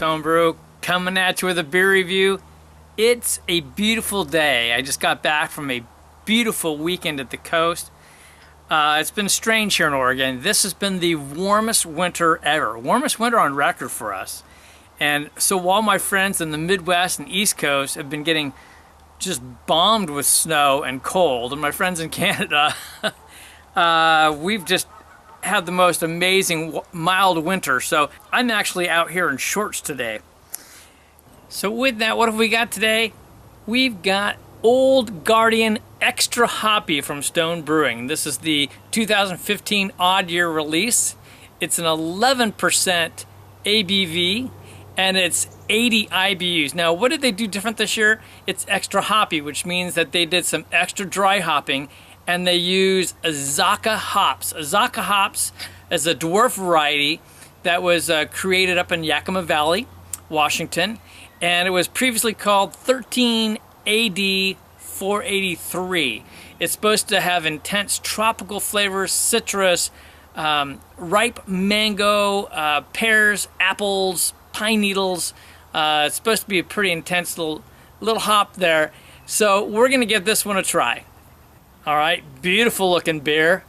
Stone Brew, coming at you with a beer review. It's a beautiful day. I just got back from a beautiful weekend at the coast. It's been strange here in Oregon. This has been the warmest winter ever. Warmest winter on record for us. And so while my friends in the Midwest and East Coast have been getting just bombed with snow and cold, and my friends in Canada, we've just had the most amazing mild winter. So I'm actually out here in shorts today. So with that, what have we got today? We've got Old Guardian Extra Hoppy from Stone Brewing. This is the 2015 odd year release. It's an 11% ABV and it's 80 IBUs. Now, what did they do different this year? It's extra hoppy, which means that they did some extra dry hopping, and they use Azacca hops. Azacca hops is a dwarf variety that was created up in Yakima Valley, Washington, and it was previously called 13 AD 483. It's supposed to have intense tropical flavors, citrus, ripe mango, pears, apples, pine needles. It's supposed to be a pretty intense little hop there. So we're gonna give this one a try. All right, beautiful looking beer.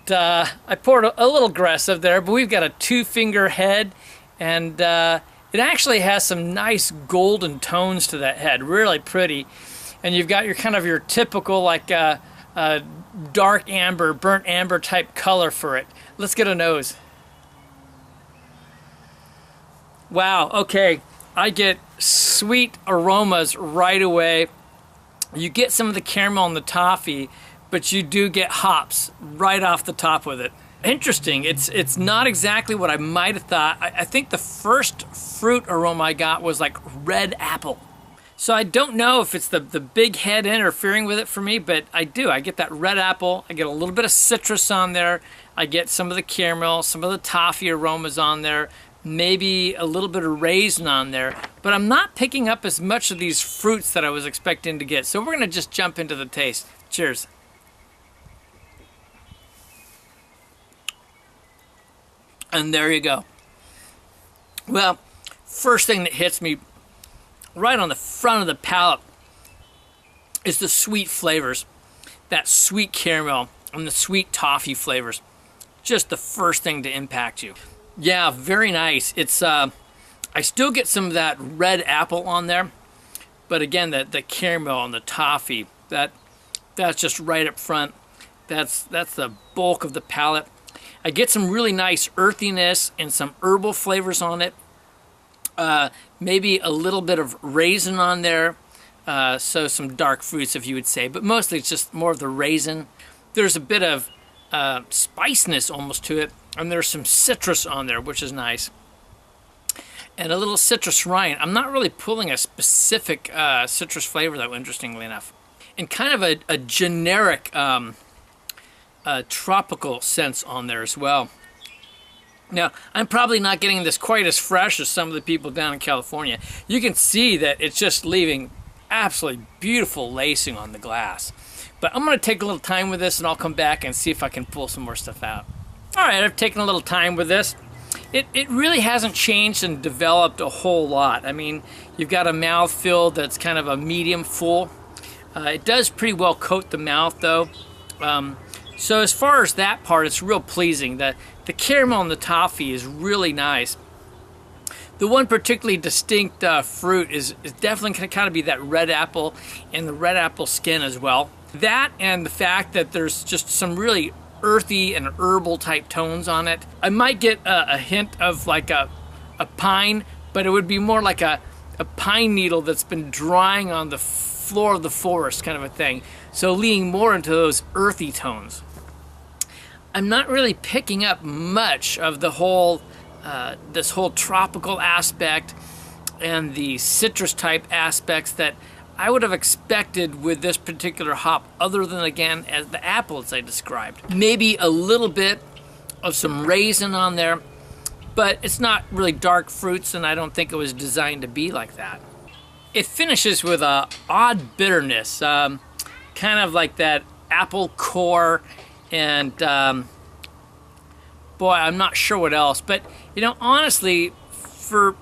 I poured a little aggressive there, but we've got a 2-finger head, and it actually has some nice golden tones to that head, really pretty. And you've got your kind of your typical like dark amber, burnt amber type color for it. Let's get a nose. Wow, okay, I get sweet aromas right away. You get some of the caramel and the toffee, but you do get hops right off the top with it. Interesting, it's not exactly what I might have thought. I think the first fruit aroma I got was like red apple. So I don't know if it's the big head interfering with it for me, but I do. I get that red apple, I get a little bit of citrus on there, I get some of the caramel, some of the toffee aromas on there, maybe a little bit of raisin on there, but I'm not picking up as much of these fruits that I was expecting to get. So we're gonna just jump into the taste. Cheers. And there you go. Well, first thing that hits me right on the front of the palate is the sweet flavors. That sweet caramel and the sweet toffee flavors. Just the first thing to impact you. Yeah, very nice. It's I still get some of that red apple on there, but again, the caramel and the toffee, that's just right up front. That's the bulk of the palate. I get some really nice earthiness and some herbal flavors on it. Maybe a little bit of raisin on there, so some dark fruits, if you would say, but mostly it's just more of the raisin. There's a bit of spiciness almost to it, and there's some citrus on there, which is nice. And a little citrus rind. I'm not really pulling a specific citrus flavor, though, interestingly enough. And kind of a generic tropical sense on there as well. Now, I'm probably not getting this quite as fresh as some of the people down in California. You can see that it's just leaving absolutely beautiful lacing on the glass. But I'm going to take a little time with this, and I'll come back and see if I can pull some more stuff out. All right, I've taken a little time with this. It really hasn't changed and developed a whole lot. I mean, you've got a mouthfeel that's kind of a medium full. It does pretty well coat the mouth, though. So as far as that part, it's real pleasing. The caramel and the toffee is really nice. The one particularly distinct fruit is definitely going to kind of be that red apple and the red apple skin as well. That and the fact that there's just some really earthy and herbal type tones on it. I might get a hint of like a pine, but it would be more like a pine needle that's been drying on the floor of the forest kind of a thing. So leaning more into those earthy tones. I'm not really picking up much of the whole, this whole tropical aspect and the citrus type aspects that I would have expected with this particular hop, other than, again, as the apples I described. Maybe a little bit of some raisin on there, but it's not really dark fruits, and I don't think it was designed to be like that. It finishes with a odd bitterness, kind of like that apple core, and boy, I'm not sure what else. But you know, honestly, for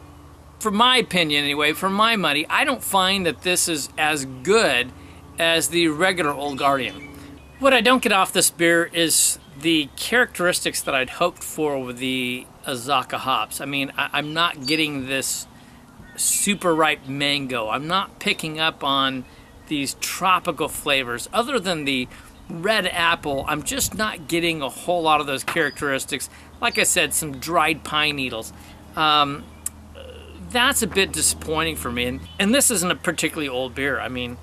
for my opinion anyway, for my money, I don't find that this is as good as the regular Old Guardian. What I don't get off this beer is the characteristics that I'd hoped for with the Azacca hops. I mean, I'm not getting this super ripe mango. I'm not picking up on these tropical flavors. Other than the red apple, I'm just not getting a whole lot of those characteristics. Like I said, some dried pine needles. That's a bit disappointing for me. And this isn't a particularly old beer. I mean,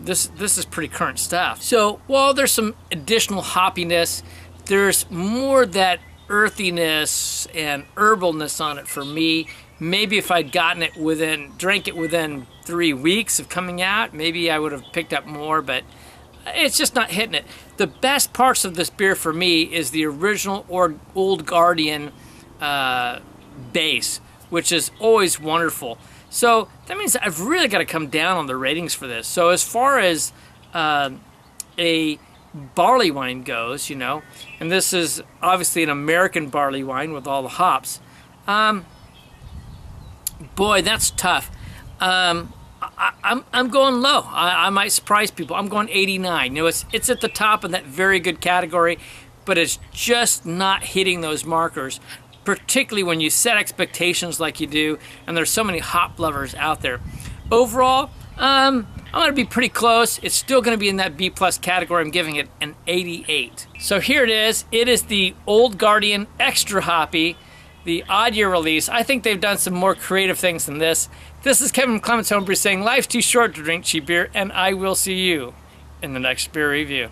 this is pretty current stuff. So while there's some additional hoppiness, there's more that earthiness and herbalness on it for me. Maybe if I'd drank it within 3 weeks of coming out, maybe I would have picked up more, but it's just not hitting it. The best parts of this beer for me is the original Old Guardian base, which is always wonderful. So that means I've really got to come down on the ratings for this. So as far as a barley wine goes, you know, and this is obviously an American barley wine with all the hops. Boy, that's tough. I'm going low. I might surprise people. I'm going 89. You know, it's at the top of that very good category, but it's just not hitting those markers, particularly when you set expectations like you do, and there's so many hop lovers out there. Overall, I'm going to be pretty close. It's still going to be in that B+ category. I'm giving it an 88. So here it is. It is the Old Guardian Extra Hoppy, the odd year release. I think they've done some more creative things than this. This is Kevin from Clements Homebrew saying life's too short to drink cheap beer, and I will see you in the next beer review.